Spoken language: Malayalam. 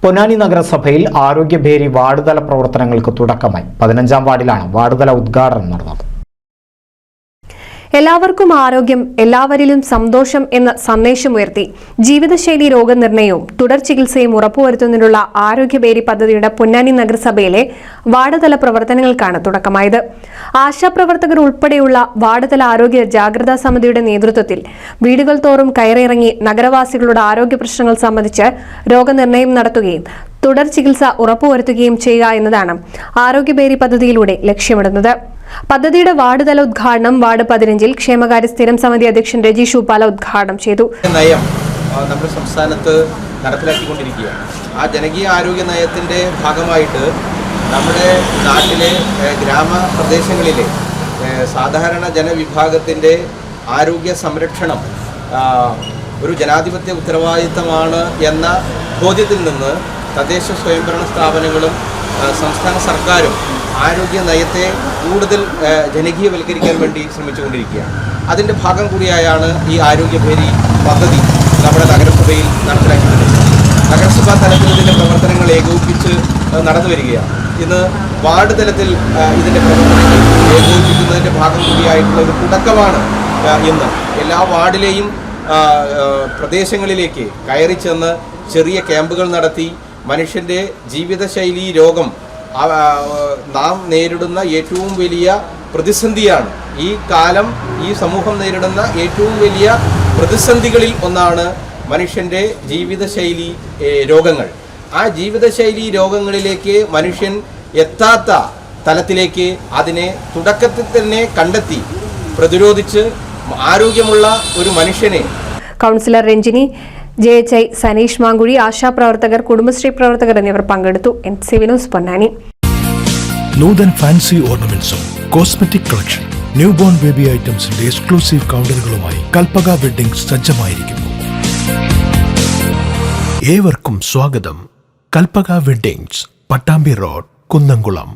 പൊന്നാനി നഗരസഭയിൽ ആരോഗ്യഭേരി വാർഡുതല പ്രവർത്തനങ്ങൾക്ക് തുടക്കമായി. 15-ാം വാർഡിലാണ് വാർഡുതല ഉദ്ഘാടനം നടന്നത്. എല്ലാവർക്കും ആരോഗ്യം, എല്ലാവരിലും സന്തോഷം എന്ന സന്ദേശമുയർത്തി ജീവിതശൈലി രോഗനിർണയവും തുടർ ചികിത്സയും ഉറപ്പുവരുത്തുന്നതിനുള്ള ആരോഗ്യഭേരി പദ്ധതിയുടെ പൊന്നാനി നഗരസഭയിലെ വാർഡുതല പ്രവർത്തനങ്ങൾക്കാണ് തുടക്കമായത്. ആശാപ്രവർത്തകർ ഉൾപ്പെടെയുള്ള വാർഡുതല ആരോഗ്യ ജാഗ്രതാ സമിതിയുടെ നേതൃത്വത്തിൽ വീടുകൾ തോറും കയറിയിറങ്ങി നഗരവാസികളുടെ ആരോഗ്യ പ്രശ്നങ്ങൾ സംബന്ധിച്ച് രോഗനിർണയം നടത്തുകയും തുടർ ചികിത്സ ഉറപ്പുവരുത്തുകയും ചെയ്യുക എന്നതാണ് ആരോഗ്യഭേരി പദ്ധതിയിലൂടെ ലക്ഷ്യമിടുന്നത്. പദ്ധതിയുടെ വാർഡുതല ഉദ്ഘാടനം വാർഡ് 15-ൽ ക്ഷേമകാര്യ സ്ഥിരം സമിതി അധ്യക്ഷൻ രജീഷ് ഉപ്പാല ഉദ്ഘാടനം ചെയ്തു. നയം നമ്മുടെ സംസ്ഥാനത്ത് നടപ്പിലാക്കിക്കൊണ്ടിരിക്കുകയാണ്. ആ ജനകീയ ആരോഗ്യ നയത്തിൻ്റെ ഭാഗമായിട്ട് നമ്മുടെ നാട്ടിലെ ഗ്രാമപ്രദേശങ്ങളിലെ സാധാരണ ജനവിഭാഗത്തിൻ്റെ ആരോഗ്യ സംരക്ഷണം ഒരു ജനാധിപത്യ ഉത്തരവാദിത്തമാണ് എന്ന ബോധ്യത്തിൽ നിന്ന് തദ്ദേശ സ്വയംഭരണ സ്ഥാപനങ്ങളും സംസ്ഥാന സർക്കാരും ആരോഗ്യ നയത്തെ കൂടുതൽ ജനകീയവൽക്കരിക്കാൻ വേണ്ടി ശ്രമിച്ചുകൊണ്ടിരിക്കുകയാണ്. അതിൻ്റെ ഭാഗം കൂടിയായാണ് ഈ ആരോഗ്യഭേരി പദ്ധതി നമ്മുടെ നഗരസഭയിൽ നടപ്പിലാക്കിക്കൊണ്ടിരിക്കുന്നത്. നഗരസഭാ തലത്തിൽ ഇതിൻ്റെ പ്രവർത്തനങ്ങൾ ഏകോപിപ്പിച്ച് നടന്നു വരികയാണ്. ഇന്ന് വാർഡ് തലത്തിൽ ഇതിൻ്റെ പ്രവർത്തനങ്ങൾ ഏകോപിപ്പിക്കുന്നതിൻ്റെ ഭാഗം കൂടിയായിട്ടുള്ള ഒരു തുടക്കമാണ് ഇന്ന്. എല്ലാ വാർഡിലെയും പ്രദേശങ്ങളിലേക്ക് കയറി ചെന്ന് ചെറിയ ക്യാമ്പുകൾ നടത്തി മനുഷ്യൻ്റെ ജീവിതശൈലി രോഗം നാം നേരിടുന്ന ഏറ്റവും വലിയ പ്രതിസന്ധിയാണ്. ഈ കാലം ഈ സമൂഹം നേരിടുന്ന ഏറ്റവും വലിയ പ്രതിസന്ധികളിൽ ഒന്നാണ് മനുഷ്യൻ്റെ ജീവിതശൈലി രോഗങ്ങൾ. ആ ജീവിതശൈലി രോഗങ്ങളിലേക്ക് മനുഷ്യൻ എത്താത്ത തലത്തിലേക്ക് അതിനെ തുടക്കത്തിൽ തന്നെ കണ്ടെത്തി പ്രതിരോധിച്ച് ആരോഗ്യമുള്ള ഒരു മനുഷ്യനെ കൗൺസിലർ രഞ്ജിനി, JHI സനീഷ് മാങ്കുഴി, ആശാപ്രവർത്തകർ, കുടുംബശ്രീ പ്രവർത്തകർ എന്നിവർ പങ്കെടുത്തു. NCV news Ponnani. Nuthan fancy ഓർണമെന്റ്സും cosmetic collection, new born baby ഐറ്റംസിന്റെ എക്സ്ക്ലൂസീവ് കൗണ്ടറുകളുമായി കൽപ്പക വെഡ്ഡിംഗ്സ് സജ്ജമായിരിക്കുന്നു. ഏവർക്കും സ്വാഗതം. Kalpaka weddings, Pattambi road, Kunnamkulam.